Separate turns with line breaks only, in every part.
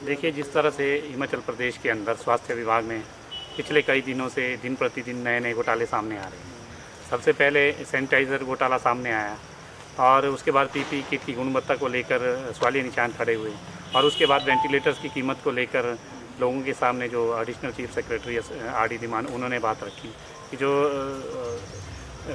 देखिए, जिस तरह से हिमाचल प्रदेश के अंदर स्वास्थ्य विभाग में पिछले कई दिनों से दिन प्रतिदिन नए नए घोटाले सामने आ रहे हैं। सबसे पहले सैनिटाइज़र घोटाला सामने आया और उसके बाद पीपीई किट की गुणवत्ता को लेकर सवालिया निशान खड़े हुए और उसके बाद वेंटिलेटर्स की कीमत को लेकर लोगों के सामने जो additional chief secretary RD. Dhiman उन्होंने बात रखी कि जो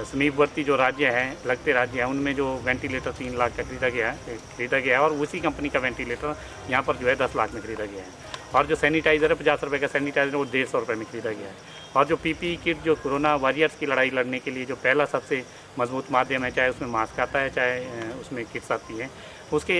समीपवर्ती जो राज्य हैं, लगते राज्य हैं, उनमें जो वेंटिलेटर 3 लाख का खरीदा गया है और उसी कंपनी का वेंटिलेटर यहाँ पर जो है 10 लाख में खरीदा गया है। और जो सैनिटाइज़र है 50 रुपये का सैनिटाइज़र वो 150 रुपये में खरीदा गया है। और जो पीपीई किट जो कोरोना वॉरियर्स की लड़ाई लड़ने के लिए जो पहला सबसे मजबूत माध्यम है, चाहे उसमें मास्क आता है चाहे उसमें किट्स आती है, उसके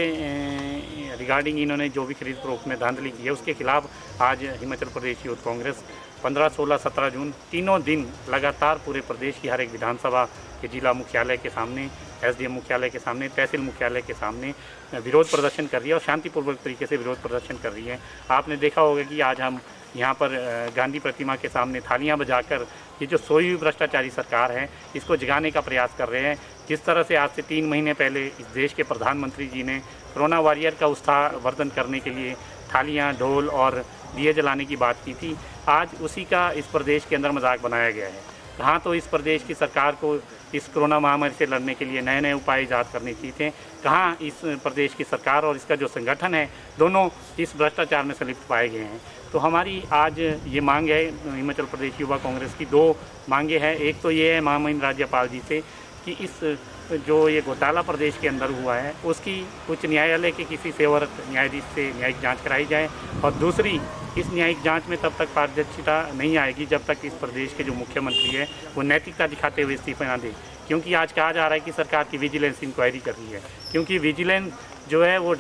रिगार्डिंग इन्होंने जो भी खरीद फरोख्त में धांधली की है उसके खिलाफ आज हिमाचल प्रदेश यूथ कांग्रेस 15, 16, 17 जून तीनों दिन लगातार पूरे प्रदेश की हर एक विधानसभा के जिला मुख्यालय के सामने, एसडीएम मुख्यालय के सामने, तहसील मुख्यालय के सामने विरोध प्रदर्शन कर रही है और शांतिपूर्वक तरीके से विरोध प्रदर्शन कर रही है। आपने देखा होगा कि आज हम यहाँ पर गांधी प्रतिमा के सामने थालियां बजाकर ये जो सोई हुई भ्रष्टाचारी सरकार है इसको जगाने का प्रयास कर रहे हैं। जिस तरह से आज से 3 महीने पहले इस देश के प्रधानमंत्री जी ने कोरोना वॉरियर का उत्साहवर्धन करने के लिए थालियां, ढोल और दिए जलाने की बात की थी, आज उसी का इस प्रदेश के अंदर मजाक बनाया गया है। कहाँ तो इस प्रदेश की सरकार को इस कोरोना महामारी से लड़ने के लिए नए नए उपाय ईजाद करने चाहिए थे, कहाँ इस प्रदेश की सरकार और इसका जो संगठन है दोनों इस भ्रष्टाचार में संलिप्त पाए गए हैं। तो हमारी आज ये मांग है हिमाचल प्रदेश युवा कांग्रेस की, 2 मांगे हैं। एक तो ये है महामहिम राज्यपाल जी से कि इस जो ये घोटाला प्रदेश के अंदर हुआ है उसकी उच्च न्यायालय के किसी सेवारत न्यायाधीश से न्यायिक जांच कराई जाए और दूसरी, इस न्यायिक जांच में तब तक पारदर्शिता नहीं आएगी जब तक इस प्रदेश के जो मुख्यमंत्री है वो नैतिकता दिखाते हुए इस्तीफा ना दे। क्योंकि आज कहा जा रहा है कि सरकार की विजिलेंस इंक्वायरी कर रही है, क्योंकि विजिलेंस जो है वो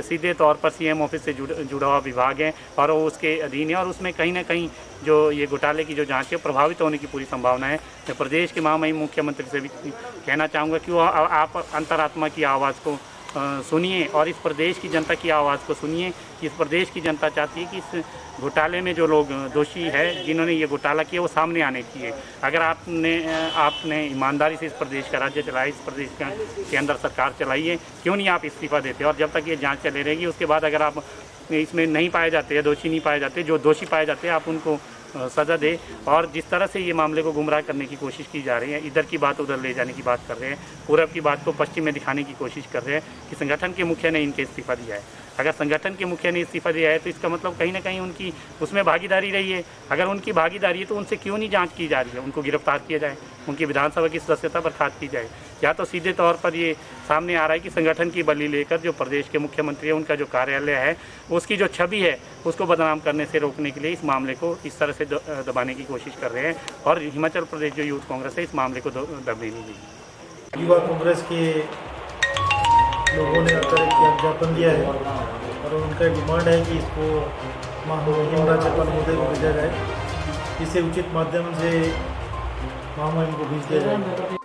सीधे तौर पर सीएम ऑफिस से जुड़ा हुआ विभाग है और वो उसके अधीन है और उसमें कहीं ना कहीं जो ये घोटाले की जो जांच है प्रभावित होने की पूरी संभावना है। मैं प्रदेश के महामहिम मुख्यमंत्री से भी कहना चाहूँगा कि वो आप अंतरात्मा की आवाज़ को सुनिए और इस प्रदेश की जनता की आवाज़ को सुनिए कि इस प्रदेश की जनता चाहती है कि इस घोटाले में जो लोग दोषी है, जिन्होंने ये घोटाला किया, वो सामने आने चाहिए। अगर आपने ईमानदारी से इस प्रदेश का राज्य चलाया, इस प्रदेश के अंदर सरकार चलाई है, क्यों नहीं आप इस्तीफा देते? और जब तक ये जांच चले रहेगी उसके बाद अगर आप इसमें नहीं पाए जाते हैं, दोषी नहीं पाए जाते, जो दोषी पाए जाते हैं आप उनको सज़ा दे। और जिस तरह से ये मामले को गुमराह करने की कोशिश की जा रही है, इधर की बात उधर ले जाने की बात कर रहे हैं, पूरब की बात को पश्चिम में दिखाने की कोशिश कर रहे हैं कि संगठन के मुखिया ने इनके इस्तीफा दिया है। अगर संगठन के मुखिया ने इस्तीफा दिया है तो इसका मतलब कहीं ना कहीं उनकी उसमें भागीदारी रही है। अगर उनकी भागीदारी है तो उनसे क्यों नहीं जांच की जा रही है? उनको गिरफ्तार किया जाए, उनकी विधानसभा की सदस्यता बर्खास्त की जाए। या तो सीधे तौर पर ये सामने आ रहा है कि संगठन की बली लेकर जो प्रदेश के मुख्यमंत्री है, उनका जो कार्यालय है, उसकी जो छवि है उसको बदनाम करने से रोकने के लिए इस मामले को इस तरह से दबाने की कोशिश कर रहे हैं और हिमाचल प्रदेश जो यूथ कांग्रेस है इस मामले को दबने नहीं देगी।
युवा कांग्रेस के लोगों ने आकर एक ज्ञापन दिया है और उनका डिमांड है कि इसको महामहिम राज्यपाल महोदय को भेजा जाए, इसे उचित माध्यम से महामहिम को भेज दिया जाए।